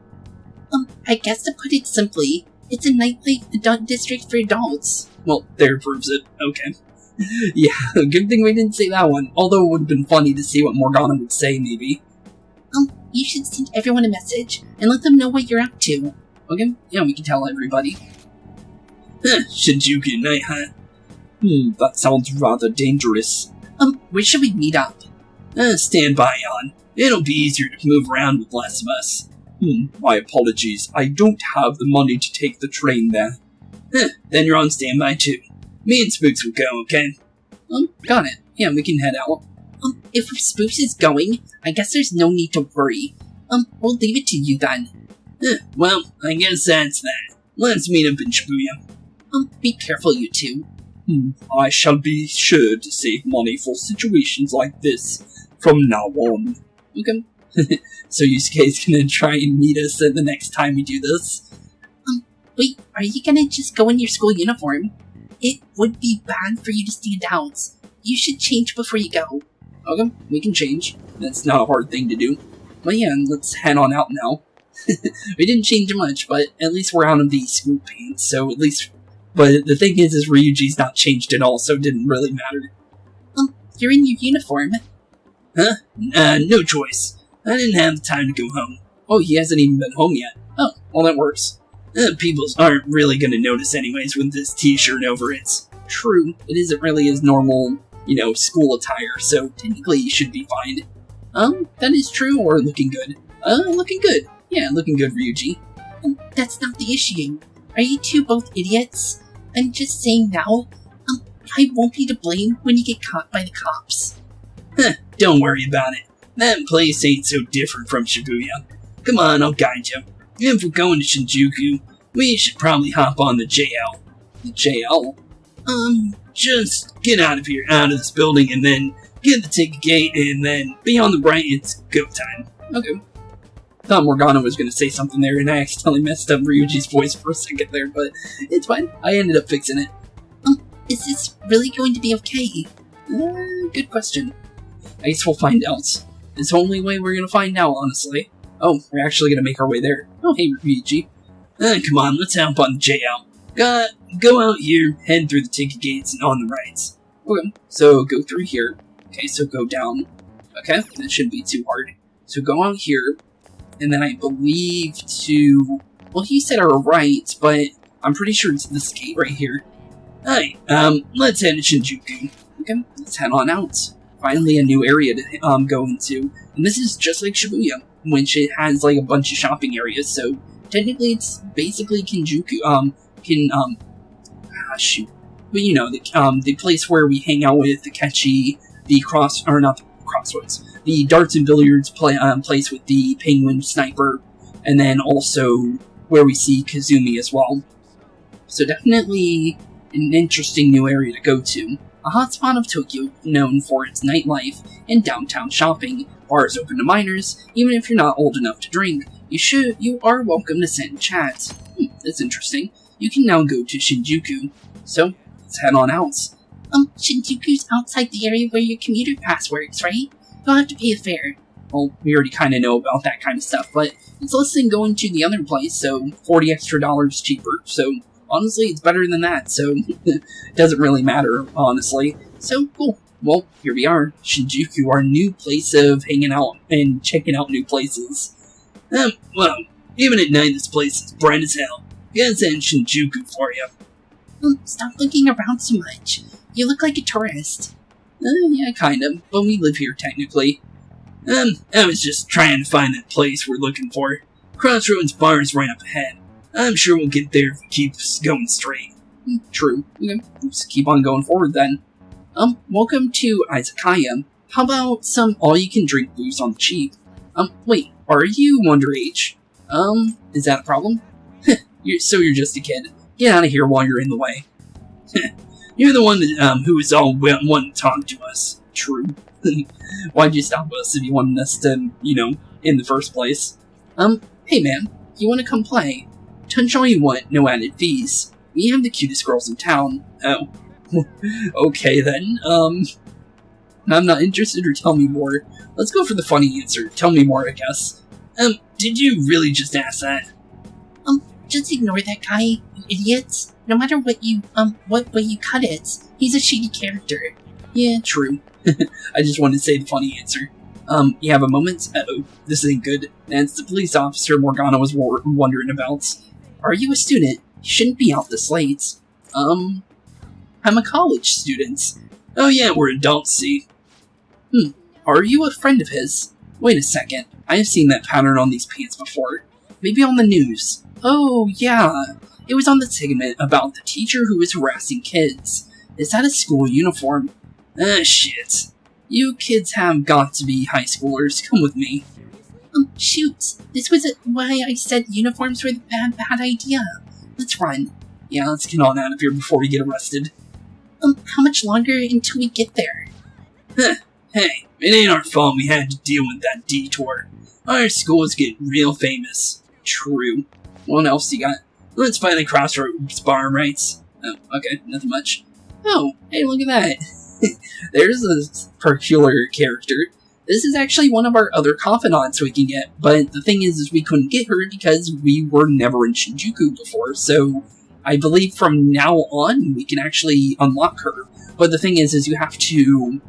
I guess to put it simply, it's a nightlife district for adults.
Well, there proves it. Okay. Yeah, good thing we didn't say that one. Although it would have been funny to see what Morgana would say, maybe.
You should send everyone a message, and let them know what you're up to.
Okay, yeah, we can tell everybody.
Shinjuku night, huh? That sounds rather dangerous.
Where should we meet up?
Stand by, on. It'll be easier to move around with less of us. My apologies. I don't have the money to take the train there. Then you're on standby too. Me and Spooks will go, okay?
Got it. Yeah, we can head out.
If Spooks is going, I guess there's no need to worry. We'll leave it to you then.
Well, I guess that's that. Let's meet up in Shibuya.
Be careful, you two.
I shall be sure to save money for situations like this from now on.
Okay. So Yusuke's gonna try and meet us at the next time we do this?
Wait, are you gonna just go in your school uniform? It would be bad for you to stand out. You should change before you go.
Okay, we can change. That's not a hard thing to do. But yeah, let's head on out now. We didn't change much, but at least we're out of the school pants, so at least... But the thing is Ryuji's not changed at all, so it didn't really matter.
You're in your uniform.
Huh? No choice. I didn't have the time to go home.
Oh, he hasn't even been home yet. Oh, well that works.
People aren't really gonna notice anyways with this t-shirt over it.
True, it isn't really his normal, school attire, so technically you should be fine. That is true, or looking good? Looking good. Yeah, looking good, Ryuji.
That's not the issue. Are you two both idiots? I'm just saying now, I won't be to blame when you get caught by the cops.
Don't worry about it. That place ain't so different from Shibuya. Come on, I'll guide you. If we're going to Shinjuku, we should probably hop on the JL.
The JL?
Just get out of here, out of this building, and then get the ticket gate, and then be on the right, it's go time.
Okay. Thought Morgana was going to say something there, and I accidentally messed up Ryuji's voice for a second there, but it's fine. I ended up fixing it.
Is this really going to be okay?
Good question. I guess we'll find out. It's the only way we're going to find out, honestly. Oh, we're actually going to make our way there. Oh, hey, Ryuji.
Come on, let's hop on the JL. Go out here, head through the ticket gates, and on the right.
Okay, so go through here. Okay, so go down. Okay, that shouldn't be too hard. So go out here, and then I believe to... Well, he said our right, but I'm pretty sure it's this gate right here.
Alright, let's head to Shinjuku.
Okay, let's head on out. Finally a new area to go into. And this is just like Shibuya, which it has like a bunch of shopping areas, so technically it's basically Kinjuku, shoot. But the place where we hang out with Takechi, the darts and billiards place with the penguin sniper, and then also where we see Kazumi as well. So definitely an interesting new area to go to. A hotspot of Tokyo known for its nightlife and downtown shopping. Bars open to minors, even if you're not old enough to drink. You are welcome to send chats. That's interesting. You can now go to Shinjuku. So, let's head on out.
Shinjuku's outside the area where your commuter pass works, right? You'll have to pay a fare.
Well, we already kind of know about that kind of stuff, but it's less than going to the other place, so $40 extra cheaper, so honestly, it's better than that, so it doesn't really matter, honestly. So, cool. Well, here we are, Shinjuku, our new place of hanging out and checking out new places.
Well, even at night, this place is bright as hell. Gotta send Shinjuku for you.
Stop looking around so much. You look like a tourist.
Yeah, kind of, but we live here, technically.
I was just trying to find that place we're looking for. Crossroads Bar is right up ahead. I'm sure we'll get there if we keep going straight.
True. Okay, let's keep on going forward then. Welcome to Izakaya. How about some all-you-can-drink booze on the cheap? Wait, are you underage? Is that a problem? You're just a kid. Get out of here while you're in the way.
You're the one that, who was all wanting to talk to us.
True. Why'd you stop us if you wanted us to, in the first place? Hey man, you wanna come play? Touch all you want, no added fees. We have the cutest girls in town. Oh. Okay then, I'm not interested, or tell me more. Let's go for the funny answer. Tell me more, I guess.
Did you really just ask that?
Just ignore that guy, you idiots. No matter what way you cut it, he's a shady character.
Yeah, true. I just wanted to say the funny answer. You have a moment? Uh-oh, this ain't good. That's the police officer Morgana was wondering about. Are you a student? You shouldn't be out this late. I'm a college student.
Oh yeah, we're adults, see.
Are you a friend of his? Wait a second, I have seen that pattern on these pants before. Maybe on the news. Oh yeah, it was on the segment about the teacher who was harassing kids. Is that a school uniform? Shit. You kids have got to be high schoolers. Come with me.
Shoot. This was why I said uniforms were the bad idea. Let's run.
Yeah, let's get on out of here before we get arrested.
How much longer until we get there?
Hey, it ain't our fault we had to deal with that detour. Our school is getting real famous.
True. What else you got?
Let's find the Crossroads bar rights.
Oh, okay, nothing much. Oh, hey, look at that. There's a peculiar character. This is actually one of our other confidants we can get, but the thing is we couldn't get her because we were never in Shinjuku before, so I believe from now on we can actually unlock her. But the thing is you have to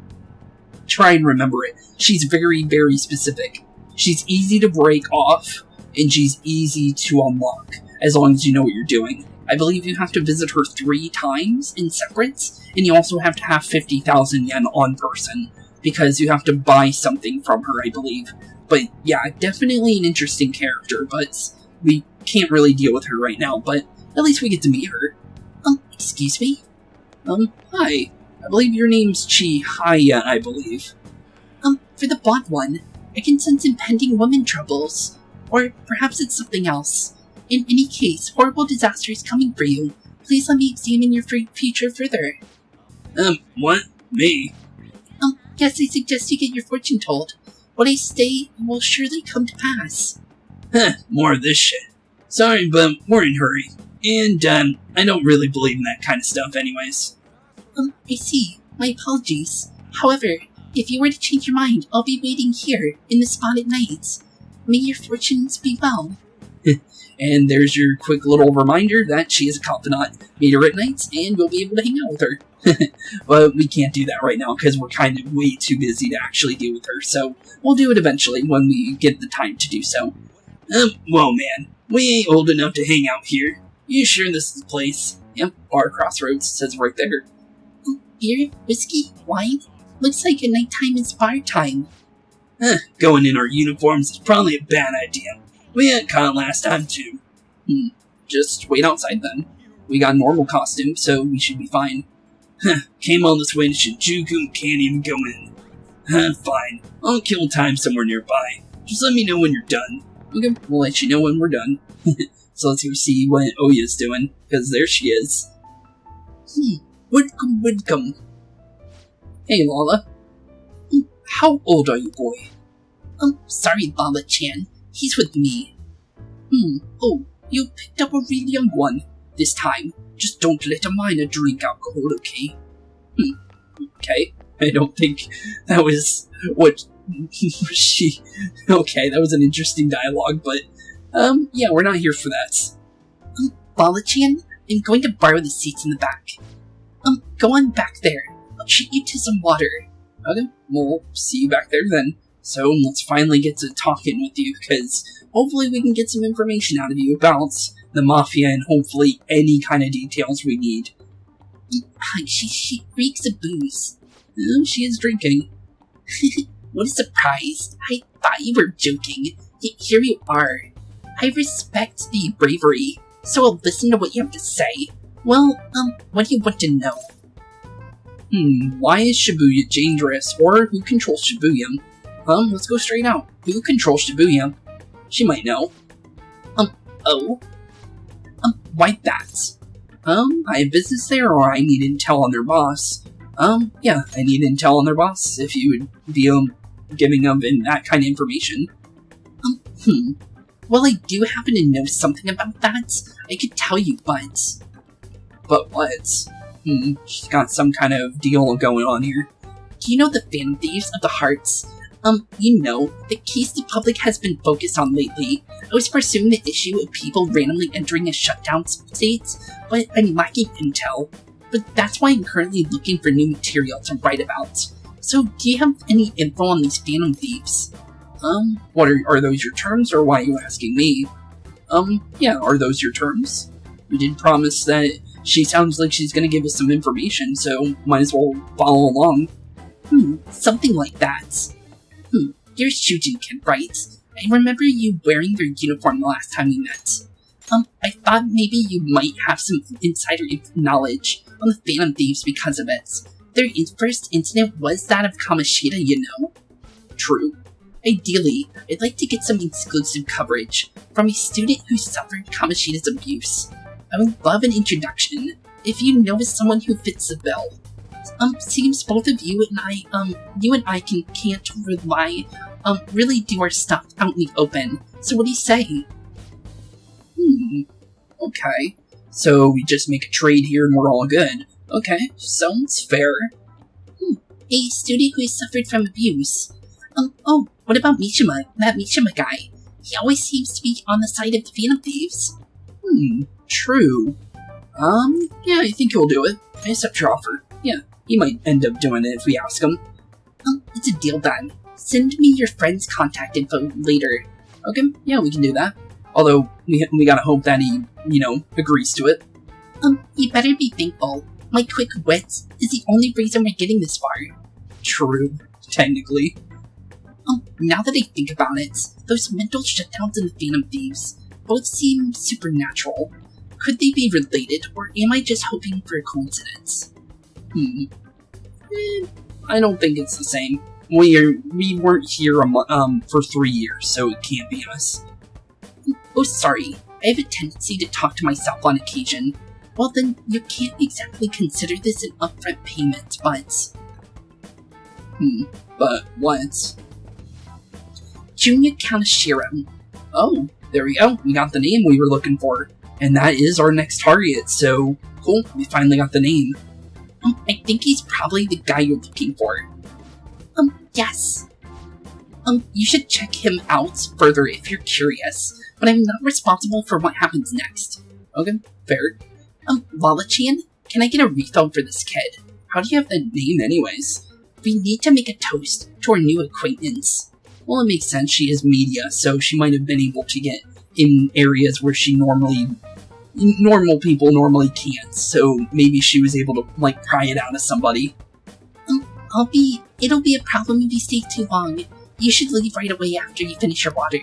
try and remember it. She's very, very specific. She's easy to break off, and she's easy to unlock, as long as you know what you're doing. I believe you have to visit her 3 times in separates, and you also have to have 50,000 yen on person, because you have to buy something from her, I believe. But yeah, definitely an interesting character, but we can't really deal with her right now, but at least we get to meet her.
Excuse me?
Hi. I believe your name's Chihaya, I believe.
For the blonde one, I can sense impending woman troubles. Or perhaps it's something else. In any case, horrible disaster is coming for you. Please let me examine your future further.
What? Me?
Yes, I suggest you get your fortune told. What I say will surely come to pass.
More of this shit. Sorry, but we're in a hurry. And, I don't really believe in that kind of stuff anyways.
I see. My apologies. However, if you were to change your mind, I'll be waiting here, in the spot at night. May your fortunes be well.
And there's your quick little reminder that she is a confidant. Meet her at nights, and we'll be able to hang out with her. But we can't do that right now, because we're kind of way too busy to actually deal with her, so we'll do it eventually when we get the time to do so.
Well, man, we ain't old enough to hang out here. You sure this is the place?
Yep, Bar Crossroads says right there.
Beer, whiskey, wine? Looks like a nighttime is bar time.
Going in our uniforms is probably a bad idea. We got caught last time, too.
Just wait outside then. We got a normal costume, so we should be fine.
Came all this way to Shinjuku and can't even go in. Fine. I'll kill time somewhere nearby. Just let me know when you're done.
Okay, we'll let you know when we're done. So let's go see what Oya's doing, because there she is. Welcome. Hey, Lala. How old are you, boy?
Sorry, Lala-chan. He's with me.
Oh, you picked up a really young one. This time, just don't let a minor drink alcohol, okay? Okay. I don't think that was what she... Okay, that was an interesting dialogue, but, yeah, we're not here for that.
Lala-chan, I'm going to borrow the seats in the back. Go on back there. I'll treat you to some water.
Okay, we'll see you back there then. So, let's finally get to talking with you, because hopefully we can get some information out of you about the Mafia and hopefully any kind of details we need.
She reeks of booze.
She is drinking.
What a surprise. I thought you were joking. Yet here you are. I respect the bravery, so I'll listen to what you have to say. Well, what do you want to know?
Why is Shibuya dangerous, or who controls Shibuya? Let's go straight out. Who controls Shibuya? She might know. Why that? I have business there, or I need intel on their boss. Yeah, I need intel on their boss, if you would be, giving them that kind of information.
Well, I do happen to know something about that. I could tell you, but...
But what? She's got some kind of deal going on here.
Do you know the Phantom Thieves of the Hearts? You know, the case the public has been focused on lately. I was pursuing the issue of people randomly entering a shutdown state, but I'm lacking intel. But that's why I'm currently looking for new material to write about. So, do you have any info on these Phantom Thieves?
What are those your terms, or why are you asking me? Yeah, are those your terms? You did promise that she sounds like she's gonna give us some information, so might as well follow along.
Something like that. You're Shujin Kid, right? I remember you wearing your uniform the last time we met. I thought maybe you might have some insider knowledge on the Phantom Thieves because of it. Their first incident was that of Kamoshida, you know?
True.
Ideally, I'd like to get some exclusive coverage from a student who suffered Kamoshida's abuse. I would love an introduction, if you know of someone who fits the bill. Seems both of you and I can't really do our stuff out in the open. So what do you say?
Okay. So we just make a trade here and we're all good. Okay, sounds fair.
A student who has suffered from abuse. Oh, what about Mishima? That Mishima guy. He always seems to be on the side of the Phantom Thieves.
True. Yeah, I think he'll do it. I accept your offer. Yeah, he might end up doing it if we ask him.
It's a deal then. Send me your friend's contact info later.
Okay, yeah, we can do that. Although, we gotta hope that he, agrees to it.
You better be thankful. My quick wits is the only reason we're getting this far.
True, technically.
Now that I think about it, those mental shutdowns in the Phantom Thieves both seem supernatural. Could they be related, or am I just hoping for a coincidence?
I don't think it's the same. We weren't here for 3 years, so it can't be us.
Oh, sorry. I have a tendency to talk to myself on occasion. Well then, you can't exactly consider this an upfront payment, but...
But what?
Junya Kaneshiro.
Oh, there we go. We got the name we were looking for. And that is our next target, so cool, we finally got the name.
I think he's probably the guy you're looking for. Yes. You should check him out further if you're curious, but I'm not responsible for what happens next.
Okay, fair.
Lala-chan, can I get a refill for this kid?
How do you have that name anyways?
We need to make a toast to our new acquaintance.
Well, it makes sense, she is media, so she might have been able to get in areas where normal people normally can't, so maybe she was able to, pry it out of somebody.
It'll be a problem if you stay too long. You should leave right away after you finish your water.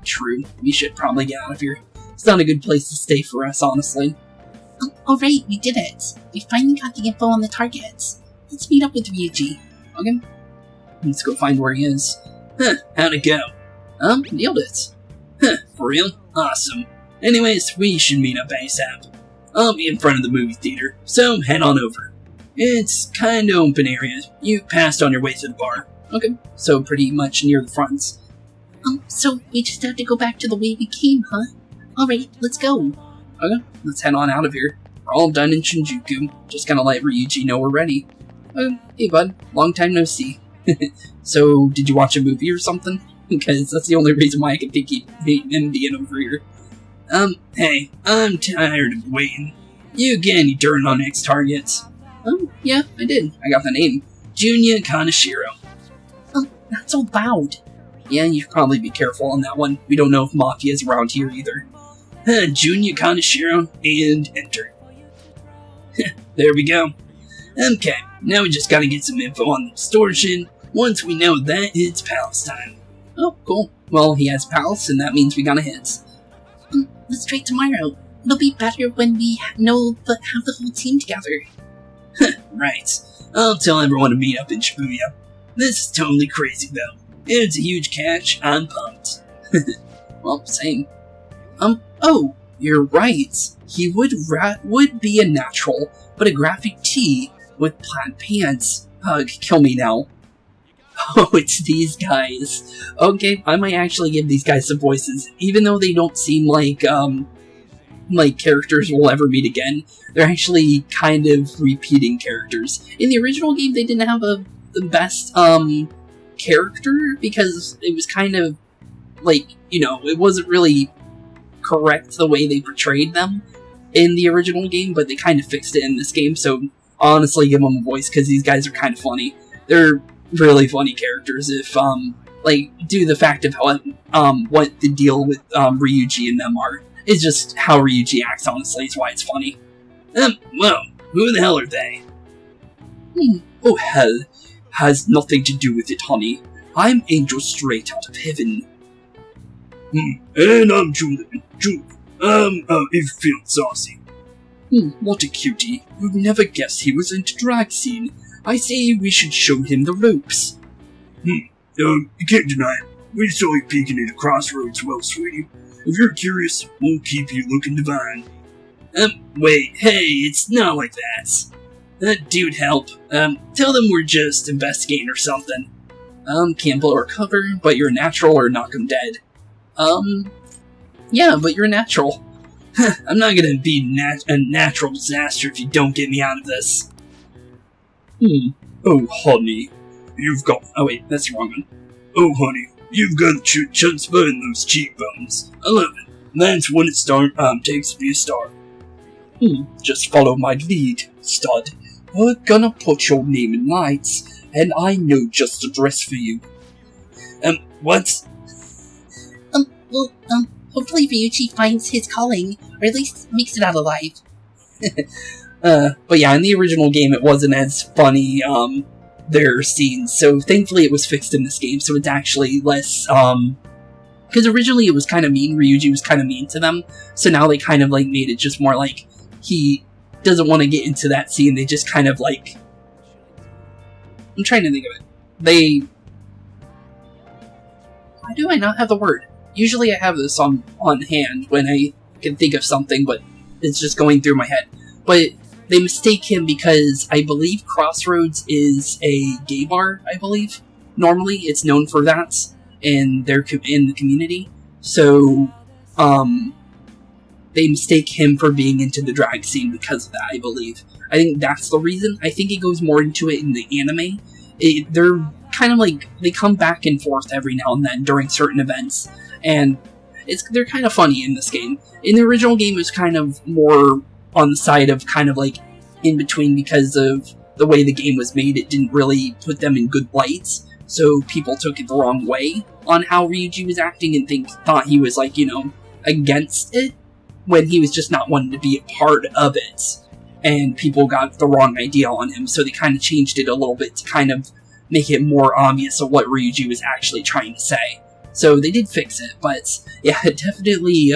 True, we should probably get out of here. It's not a good place to stay for us, honestly.
Alright, we did it. We finally got the info on the targets. Let's meet up with Ryuji.
Okay. Let's go find where he is. How'd it go? Nailed it. For real? Awesome. Anyways, we should meet up ASAP. I'll be in front of the movie theater, so head on over. It's kinda open area. You passed on your way to the bar. Okay, so pretty much near the fronts.
So we just have to go back to the way we came, huh? Alright, let's go.
Okay, let's head on out of here. We're all done in Shinjuku. Just gonna let Ryuji know we're ready. Hey bud, long time no see. So, did you watch a movie or something? Because that's the only reason why I can think him being over here. Hey, I'm tired of waiting. You get any dirt on next targets? Yeah, I did. I got the name. Junya Kaneshiro.
Not so loud.
Yeah, you should probably be careful on that one. We don't know if Mafia is around here either. Junya Kaneshiro, and enter. There we go. Okay, now we just gotta get some info on the distortion. Once we know that, it's palace time. Oh, cool. Well, he has palace, and that means we got a hit.
Let's try tomorrow. It'll be better when we have the whole team together.
Right. I'll tell everyone to meet up in Shibuya. This is totally crazy, though. It's a huge catch. I'm pumped. Well, same. Oh, you're right. He would be a natural, but a graphic tee with plaid pants. Ugh, kill me now. Oh, it's these guys. Okay, I might actually give these guys some voices, even though they don't seem like characters we'll ever meet again. They're actually kind of repeating characters. In the original game, they didn't have the best character because it was kind of it wasn't really correct the way they portrayed them in the original game, but they kind of fixed it in this game. So honestly, give them a voice because these guys are kind of funny. They're really funny characters. If due to the fact of how what the deal with Ryuji and them are. It's just how Ryuji acts, honestly, is why it's funny. Well, who the hell are they? Oh, hell. Has nothing to do with it, honey. I'm Angel straight out of heaven. And I'm Julian. If you feel saucy. What a cutie. You'd never guess he was into drag scene. I say we should show him the ropes. You can't deny it. We saw you peeking at a crossroads, well, sweetie. If you're curious, we'll keep you looking divine. Wait, hey, it's not like that. Dude, help. Tell them we're just investigating or something. Can't blow or cover, but you're natural or knock 'em dead. Yeah, but you're natural. I'm not gonna be a natural disaster if you don't get me out of this.
Oh, honey, you've got...
Oh wait, that's the wrong one.
Oh, honey, you've got chutzpah in those cheekbones. I love it. That's when it takes to be a star. Just follow my lead, stud. We're gonna put your name in lights, and I know just the dress for you. What?
Hopefully Ryuji finds his calling, or at least makes it out alive.
But yeah, in the original game it wasn't as funny, their scenes, so thankfully it was fixed in this game, so it's actually less, because originally it was kind of mean, Ryuji was kind of mean to them, so now they kind of, like, made it just more like, he doesn't want to get into that scene, they just kind of, like, I'm trying to think of it, why do I not have the word? Usually I have this on hand when I can think of something, but it's just going through my head. But they mistake him because I believe Crossroads is a gay bar, I believe. Normally, it's known for that in the community. So, they mistake him for being into the drag scene because of that, I believe. I think that's the reason. I think it goes more into it in the anime. They're kind of like, they come back and forth every now and then during certain events. And they're kind of funny in this game. In the original game, it was kind of more on the side of kind of like in between because of the way the game was made. It didn't really put them in good lights, so people took it the wrong way on how Ryuji was acting and thought he was, like, you know, against it, when he was just not wanting to be a part of it. And people got the wrong idea on him, so they kind of changed it a little bit to kind of make it more obvious of what Ryuji was actually trying to say. So they did fix it, but yeah, definitely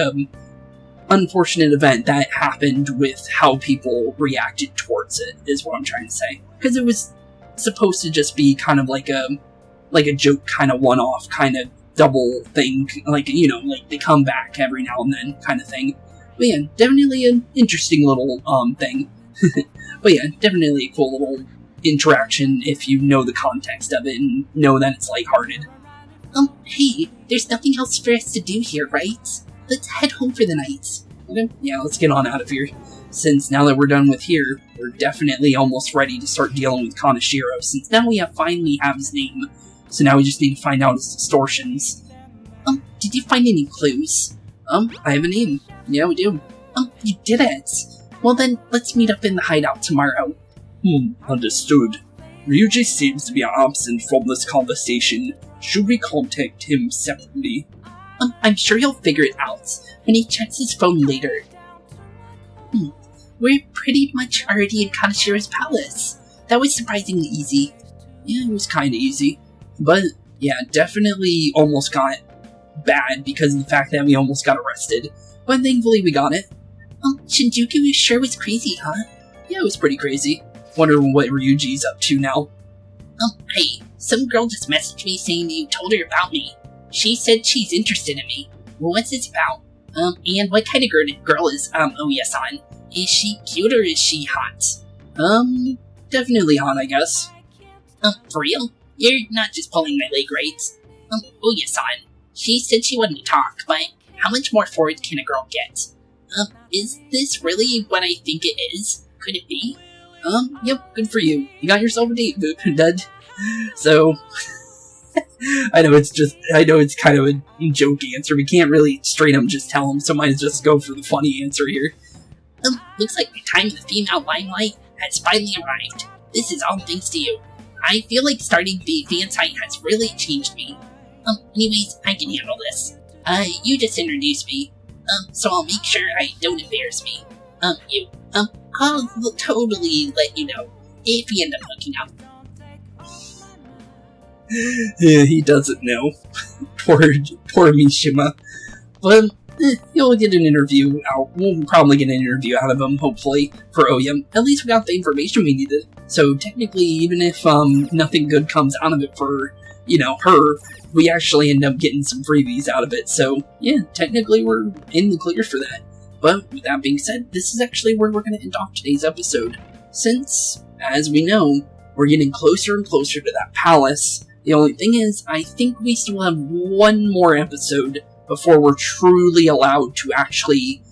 unfortunate event that happened with how people reacted towards it, is what I'm trying to say. Because it was supposed to just be kind of like a joke, kind of one-off, kind of double thing, like, you know, like they come back every now and then kind of thing. But yeah, definitely an interesting little thing. But yeah, definitely a cool little interaction if you know the context of it and know that it's lighthearted.
Hey, there's nothing else for us to do here, right? Let's head home for the night.
Okay, yeah, let's get on out of here. Since now that we're done with here, we're definitely almost ready to start dealing with Kaneshiro, since now we finally have his name. So now we just need to find out his distortions.
Did you find any clues?
I have a name. Yeah, we do.
You did it. Well then, let's meet up in the hideout tomorrow.
Understood. Ryuji seems to be absent from this conversation. Should we contact him separately?
I'm sure he'll figure it out when he checks his phone later. We're pretty much already in Kaneshiro's palace. That was surprisingly easy.
Yeah, it was kinda easy. But, yeah, definitely almost got bad because of the fact that we almost got arrested. But thankfully we got it.
Shinjuku sure was crazy, huh?
Yeah, it was pretty crazy. Wonder what Ryuji's up to now.
Hey, some girl just messaged me saying you told her about me. She said she's interested in me. What's this about? And what kind of girl is, Ouya-san? Is she cute or is she hot?
Definitely hot, I guess.
For real? You're not just pulling my leg, right? Ouya-san. She said she wanted to talk, but how much more forward can a girl get? Is this really what I think it is? Could it be?
Yep, good for you. You got yourself a date, dud. So, I know it's kind of a joke answer. We can't really straight up just tell him, so might just go for the funny answer here.
Looks like my time in the female limelight has finally arrived. This is all thanks to you. I feel like starting the fan site has really changed me. Anyways, I can handle this. You just introduced me. So I'll make sure I don't embarrass me. I'll totally let you know if we end up hooking up.
Yeah, he doesn't know. poor Mishima. But he'll get an interview out. We'll probably get an interview out of him, hopefully, for Ouya. At least we got the information we needed. So technically, even if nothing good comes out of it for, her, we actually end up getting some freebies out of it. So yeah, technically we're in the clear for that. But with that being said, this is actually where we're going to end off today's episode. Since, As we know, we're getting closer and closer to that palace. The only thing is, I think we still have one more episode before we're truly allowed to actually,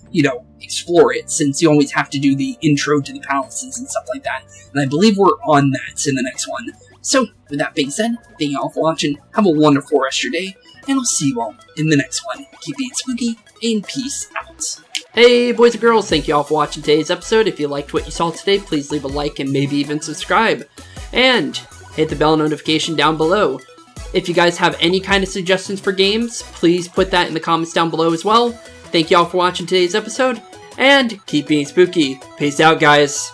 explore it, since you always have to do the intro to the palaces and stuff like that. And I believe we're on that in the next one. So, with that being said, thank you all for watching, have a wonderful rest of your day, and I'll see you all in the next one. Keep being spooky, and peace out.
Hey boys and girls, thank you all for watching today's episode. If you liked what you saw today, please leave a like and maybe even subscribe. And hit the bell notification down below. If you guys have any kind of suggestions for games, please put that in the comments down below as well. Thank you all for watching today's episode, and keep being spooky. Peace out, guys.